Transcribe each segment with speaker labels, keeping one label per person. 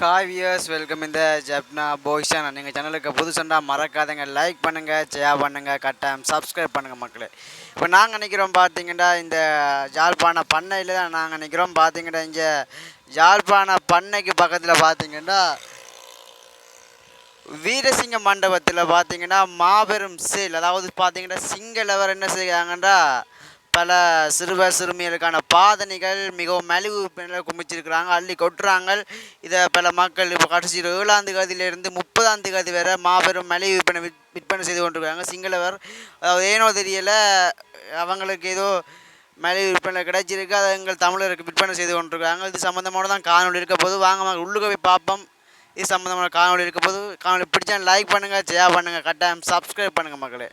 Speaker 1: Hi wears, welcome இந்த Jaffna boys. நீங்கள் சேனலுக்கு புதுசண்டா மறக்காதங்க, லைக் பண்ணுங்கள், ஷேர் பண்ணுங்கள், கட்டாயம் சப்ஸ்கிரைப் பண்ணுங்கள் மக்களே. இப்போ நாங்கள் நினைக்கிறோம் பார்த்தீங்கன்னா இந்த ஜாழ்ப்பாண பண்ணையில் தான் நாங்கள் நினைக்கிறோம். பார்த்தீங்கன்னா இங்கே ஜாழ்ப்பாண பண்ணைக்கு பக்கத்தில் பார்த்தீங்கன்னா வீரசிங்க மண்டபத்தில் பார்த்தீங்கன்னா மாபெரும் சேல். அதாவது பார்த்தீங்கன்னா சிங்களவர் என்ன செய்கிறாங்கன்னா பல சிறுவர் சிறுமிகளுக்கான பாதனைகள் மிகவும் மலிவு விற்பனையில் குமிச்சிருக்கிறாங்க, அள்ளி கொட்டுறாங்க. இதை பல மக்கள் இப்போ கடைசி 7ஆம் தேதியிலிருந்து 30ஆம் தேதி வரை மாபெரும் மலிவு விற்பனை செய்து கொண்டிருக்கிறாங்க சிங்களவர். அதாவது ஏனோ தெரியலை, அவங்களுக்கு ஏதோ மலிவு விற்பனை கிடைச்சிருக்கு, அதை எங்கள் தமிழருக்கு விற்பனை செய்து கொண்டிருக்கிறாங்க. இது சம்மந்தமான தான் காணொலி இருக்க போது, வாங்க உள்ளுக்க போய் பார்ப்போம். இது சம்மந்தமான காணொலி இருக்க போது, காணொலி பிடிச்சா லைக் பண்ணுங்கள், ஷேர் பண்ணுங்கள், கட்டாயம் சப்ஸ்கிரைப் பண்ணுங்கள் மக்களே.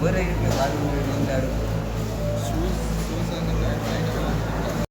Speaker 1: Berapa ini?